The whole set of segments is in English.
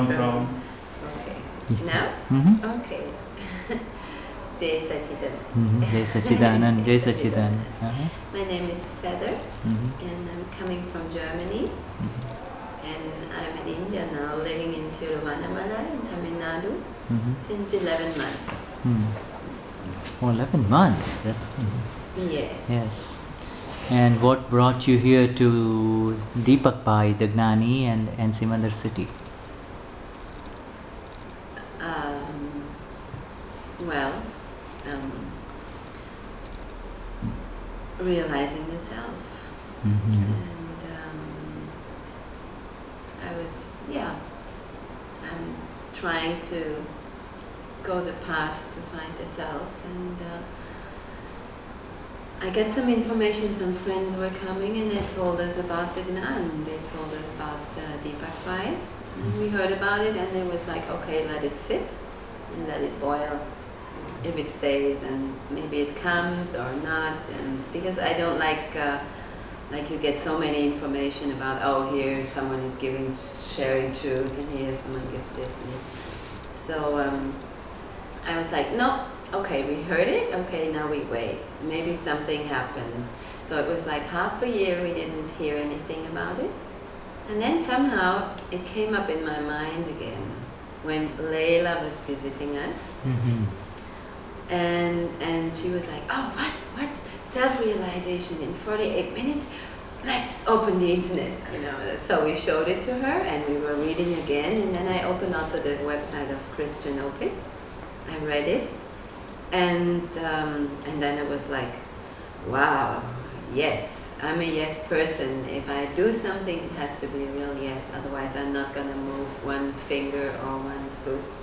from. Okay. Now? Okay. Jai Sachidanand. Jai Sachidanand, Jai Sachidanand. My name is Feather, and I'm coming from Germany. And I'm in India now, living in Tiruvannamalai in Tamil Nadu since 11 months. Oh, 11 months. That's Yes. yes. And what brought you here to Deepak Bhai, the Gnani, and Simandhar city? Well, realizing the self. And I'm trying to go the path to find the self. And I get some information, some friends were coming and they told us about the Gnan. They told us about Deepak Bhai. And we heard about it and it was like, okay, let it sit and let it boil. If it stays and maybe it comes or not, and because I don't like you get so many information about, oh, here someone is sharing truth and here someone gives this and this. So I was like, no, okay, we heard it, okay, now we wait. Maybe something happens. So it was like half a year we didn't hear anything about it. And then somehow it came up in my mind again when Layla was visiting us. And she was like, oh, what? Self-realization in 48 minutes? Let's open the internet, you know. So we showed it to her and we were reading again. And then I opened also the website of Christian Opus. I read it. And then it was like, wow, yes, I'm a yes person. If I do something, it has to be a real yes. Otherwise, I'm not going to move one finger or one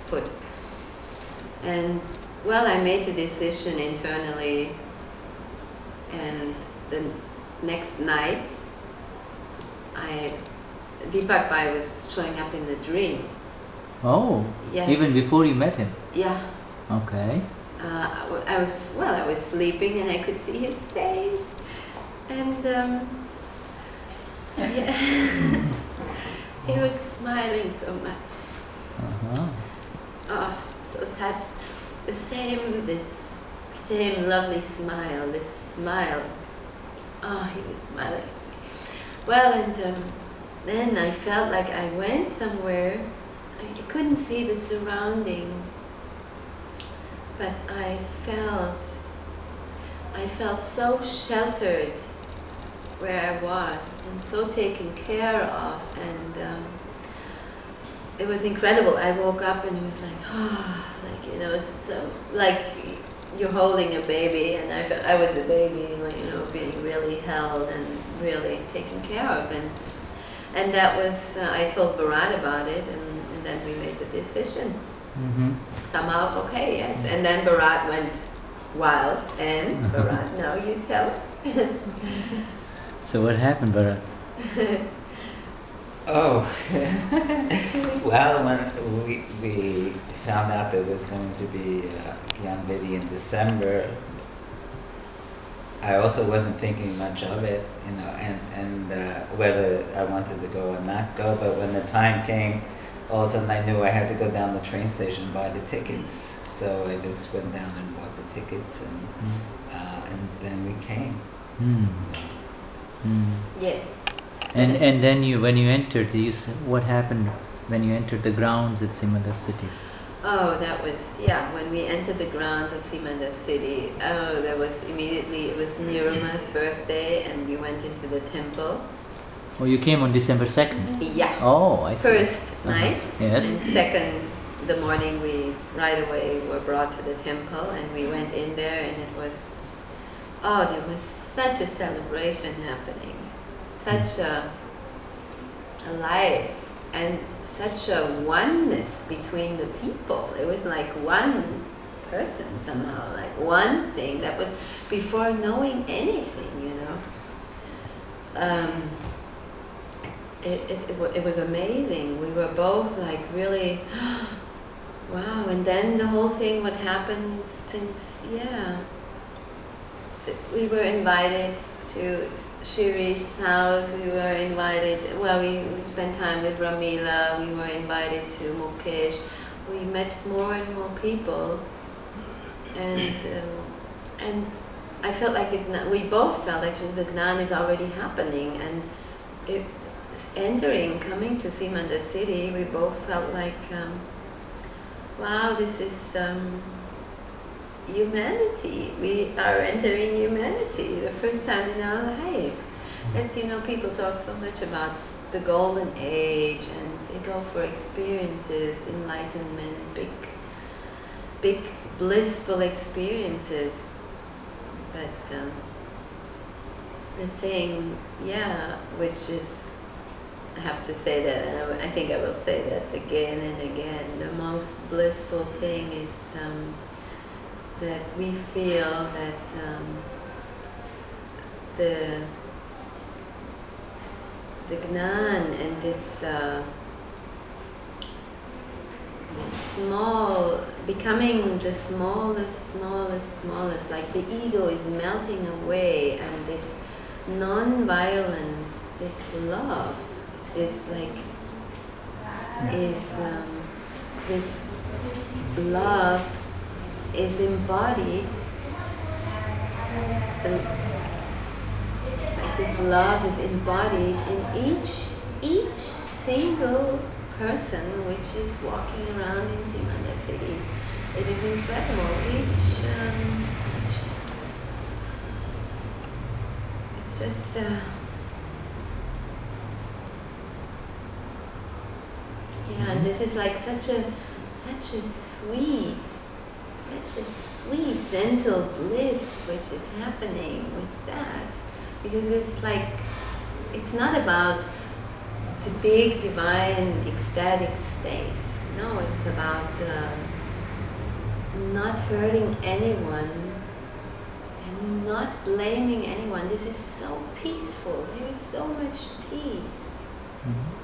foot. And well, I made the decision internally, and the next night, Deepak Bhai was showing up in the dream. Oh, yes. Even before you met him? Yeah. Okay. I was sleeping and I could see his face, and he was smiling so much. Oh, so touched. This same lovely smile, this smile. Oh, he was smiling. Well, and then I felt like I went somewhere. I couldn't see the surrounding, but I felt so sheltered where I was and so taken care of, and it was incredible. I woke up and it was like, oh, like, you know, so like you're holding a baby, and I was a baby, like, you know, being really held and really taken care of, and that was I told Bharat about it, and then we made the decision. Somehow, okay, yes, and then Bharat went wild, and Bharat, now you tell. So what happened, Bharat? Oh, well, when we found out there was going to be Gyan Vidhi in December, I also wasn't thinking much of it, you know, and whether I wanted to go or not go. But when the time came, all of a sudden I knew I had to go down the train station and buy the tickets. So I just went down and bought the tickets, and then we came. Yes. And then when you entered, what happened when you entered the grounds at Simandhar city? Oh, that was, yeah, when we entered the grounds of Simandhar city, there was immediately, it was Niruma's birthday, and we went into the temple. Oh, you came on December 2nd? Yeah. Oh, I see. First night. Yes. And second, the morning we right away were brought to the temple, and we went in there, and it was, oh, there was such a celebration happening. Such a life and such a oneness between the people. It was like one person somehow, like one thing that was before knowing anything, you know. It was amazing. We were both like really, wow. And then the whole thing, what happened since, yeah, we were invited to Shirish's house. We were invited. Well, we spent time with Ramila. We were invited to Mukesh. We met more and more people, and I felt like we both felt actually the Gnan is already happening, and coming to Simandhar city, we both felt like, wow, this is humanity. We are entering humanity the first time in our lives. As you know, people talk so much about the golden age, and they go for experiences, enlightenment, big blissful experiences. But the thing, which is, I have to say that, and I think I will say that again and again, the most blissful thing is that we feel that the Gnan and this small, becoming the smallest, like the ego is melting away, and this non-violence, this love, this love is embodied, like this love is embodied in each single person which is walking around in Simandhar city. It is incredible. It's just and this is like such a sweet, gentle bliss which is happening with that, because it's like, it's not about the big divine ecstatic states. No, it's about not hurting anyone and not blaming anyone. This is so peaceful. There is so much peace. Mhm.